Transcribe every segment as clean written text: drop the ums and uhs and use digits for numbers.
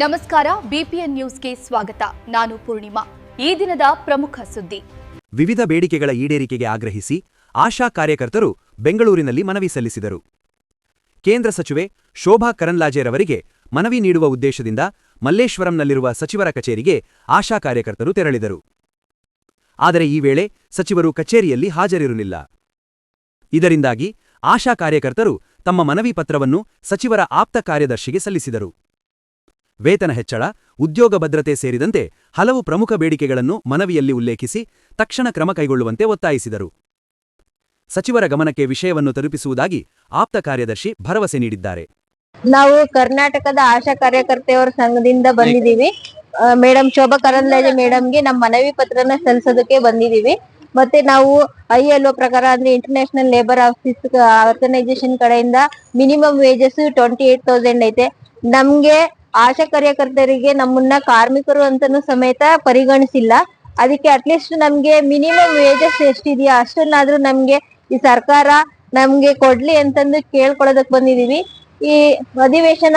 ನಮಸ್ಕಾರ ಬಿಪಿಎನ್ ನ್ಯೂಸ್ಗೆ ಸ್ವಾಗತ. ನಾನು ಪೂರ್ಣಿಮಾ. ಈ ದಿನದ ಪ್ರಮುಖ ಸುದ್ದಿ. ವಿವಿಧ ಬೇಡಿಕೆಗಳ ಈಡೇರಿಕೆಗೆ ಆಗ್ರಹಿಸಿ ಆಶಾ ಕಾರ್ಯಕರ್ತರು ಬೆಂಗಳೂರಿನಲ್ಲಿ ಮನವಿ ಸಲ್ಲಿಸಿದರು. ಕೇಂದ್ರ ಸಚಿವೆ ಶೋಭಾ ಕರಂದ್ಲಾಜೆರವರಿಗೆ ಮನವಿ ನೀಡುವ ಉದ್ದೇಶದಿಂದ ಮಲ್ಲೇಶ್ವರಂನಲ್ಲಿರುವ ಸಚಿವರ ಕಚೇರಿಗೆ ಆಶಾ ಕಾರ್ಯಕರ್ತರು ತೆರಳಿದರು. ಆದರೆ ಈ ವೇಳೆ ಸಚಿವರು ಕಚೇರಿಯಲ್ಲಿ ಹಾಜರಿರಲಿಲ್ಲ. ಇದರಿಂದಾಗಿ ಆಶಾ ಕಾರ್ಯಕರ್ತರು ತಮ್ಮ ಮನವಿ ಪತ್ರವನ್ನು ಸಚಿವರ ಆಪ್ತ ಕಾರ್ಯದರ್ಶಿಗೆ ಸಲ್ಲಿಸಿದರು. ವೇತನ ಹೆಚ್ಚಳ, ಉದ್ಯೋಗ ಭದ್ರತೆ ಸೇರಿದಂತೆ ಹಲವು ಪ್ರಮುಖ ಬೇಡಿಕೆಗಳನ್ನು ಮನವಿಯಲ್ಲಿ ಉಲ್ಲೇಖಿಸಿ ತಕ್ಷಣ ಕ್ರಮ ಕೈಗೊಳ್ಳುವಂತೆ ಒತ್ತಾಯಿಸಿದರು. ಸಚಿವರ ಗಮನಕ್ಕೆ ವಿಷಯವನ್ನು ತಲುಪಿಸುವುದಾಗಿ ಆಪ್ತ ಕಾರ್ಯದರ್ಶಿ ಭರವಸೆ ನೀಡಿದ್ದಾರೆ. ನಾವು ಕರ್ನಾಟಕದ ಆಶಾ ಕಾರ್ಯಕರ್ತೆಯರ ಸಂಘದಿಂದ ಬಂದಿದ್ದೀವಿ. ಮೇಡಮ್ ಶೋಭಾ ಕರಂದ್ಲಾಜೆ ಮೇಡಮ್ಗೆ ನಮ್ಮ ಮನವಿ ಪತ್ರನ ಸಲ್ಲಿಸೋದಕ್ಕೆ ಬಂದಿದ್ದೀವಿ. ಮತ್ತೆ ನಾವು ILO ಪ್ರಕಾರ ಅಂದ್ರೆ ಇಂಟರ್ನ್ಯಾಷನಲ್ ಲೇಬರ್ ಆರ್ಗನೈಸೇಷನ್ ಕಡೆಯಿಂದ ಮಿನಿಮಮ್ ವೇಜಸ್ 28,000 ಐತೆ. ನಮ್ಗೆ ಆಶಾ ಕಾರ್ಯಕರ್ತರಿಗೆ ನಮ್ಮನ್ನ ಕಾರ್ಮಿಕರು ಅಂತಾನು ಸಮೇತ ಪರಿಗಣಿಸಿಲ್ಲ. ಅದಕ್ಕೆ ಅಟ್ಲೀಸ್ಟ್ ನಮ್ಗೆ ಮಿನಿಮಮ್ ವೇಜಸ್ ಎಷ್ಟಿದೆಯಾ ಅಷ್ಟನ್ನಾದ್ರೂ ನಮ್ಗೆ ಈ ಸರ್ಕಾರ ನಮ್ಗೆ ಕೊಡ್ಲಿ ಅಂತಂದು ಕೇಳ್ಕೊಳ್ಳೋದಕ್ ಬಂದಿದೀವಿ. ಈ ಅಧಿವೇಶನ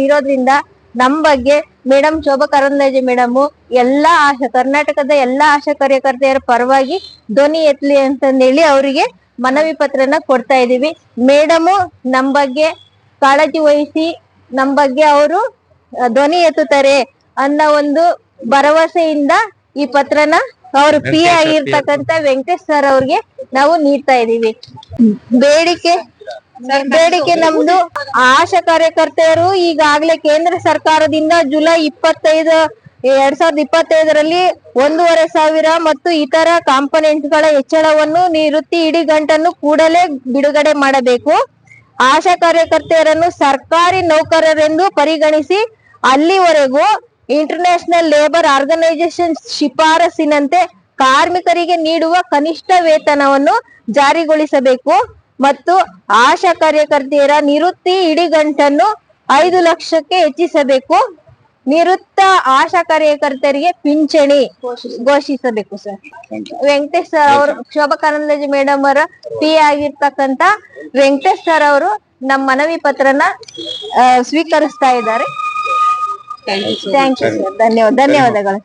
ಇರೋದ್ರಿಂದ ನಮ್ ಬಗ್ಗೆ ಮೇಡಮ್ ಶೋಭಾ ಕರಂದ್ಲಾಜೆ ಮೇಡಮ್ ಎಲ್ಲಾ ಕರ್ನಾಟಕದ ಎಲ್ಲಾ ಆಶಾ ಕಾರ್ಯಕರ್ತೆಯರ ಪರವಾಗಿ ಧ್ವನಿ ಎತ್ತಲಿ ಅಂತಂದೇಳಿ ಅವರಿಗೆ ಮನವಿ ಪತ್ರನ ಕೊಡ್ತಾ ಇದೀವಿ. ಮೇಡಮ್ ನಮ್ ಬಗ್ಗೆ ಕಾಳಜಿ ವಹಿಸಿ ನಮ್ ಬಗ್ಗೆ ಅವರು ಧ್ವನಿ ಎತ್ತುತ್ತಾರೆ ಅನ್ನೋ ಒಂದು ಭರವಸೆಯಿಂದ ಈ ಪತ್ರನ ಅವರು ಪಿ ಆಗಿರ್ತಕ್ಕಂತ ವೆಂಕಟೇಶ್ ಸರ್ ಅವ್ರಿಗೆ ನಾವು ನೀಡ್ತಾ ಇದೀವಿ. ಬೇಡಿಕೆ ನಮ್ದು ಆಶಾ ಕಾರ್ಯಕರ್ತೆಯರು ಈಗಾಗಲೇ ಕೇಂದ್ರ ಸರ್ಕಾರದಿಂದ ಜುಲೈ 25, 2025ರಲ್ಲಿ 1,500 ಮತ್ತು ಇತರ ಕಾಂಪೊನೆಂಟ್ಗಳ ಹೆಚ್ಚಳವನ್ನು ನಿವೃತ್ತಿ ಇಡಿಗಂಟನ್ನು ಕೂಡಲೇ ಬಿಡುಗಡೆ ಮಾಡಬೇಕು. ಆಶಾ ಕಾರ್ಯಕರ್ತೆಯರನ್ನು ಸರ್ಕಾರಿ ನೌಕರರೆಂದು ಪರಿಗಣಿಸಿ ಅಲ್ಲಿವರೆಗೂ ಇಂಟರ್ನ್ಯಾಷನಲ್ ಲೇಬರ್ ಆರ್ಗನೈಸೇಷನ್ ಶಿಫಾರಸಿನಂತೆ ಕಾರ್ಮಿಕರಿಗೆ ನೀಡುವ ಕನಿಷ್ಠ ವೇತನವನ್ನು ಜಾರಿಗೊಳಿಸಬೇಕು ಮತ್ತು ಆಶಾ ಕಾರ್ಯಕರ್ತೆಯರ ನಿವೃತ್ತಿ ಇಡಿಗಂಟನ್ನು 5 ಲಕ್ಷಕ್ಕೆ ಹೆಚ್ಚಿಸಬೇಕು. ನಿವೃತ್ತ ಆಶಾ ಕಾರ್ಯಕರ್ತರಿಗೆ ಪಿಂಚಣಿ ಘೋಷಿಸಬೇಕು. ಸರ್ ವೆಂಕಟೇಶ್ ಸರ್ ಅವರು ಶೋಭಾ ಕರಂದ್ಲಾಜೆ ಮೇಡಮ್ ಅವರ ಪಿ ಆಗಿರ್ತಕ್ಕಂತ ವೆಂಕಟೇಶ್ ಸರ್ ಅವರು ನಮ್ಮ ಮನವಿ ಪತ್ರನ ಸ್ವೀಕರಿಸ್ತಾ ಇದ್ದಾರೆ. Thank you sir. ಧನ್ಯವಾದಗಳು.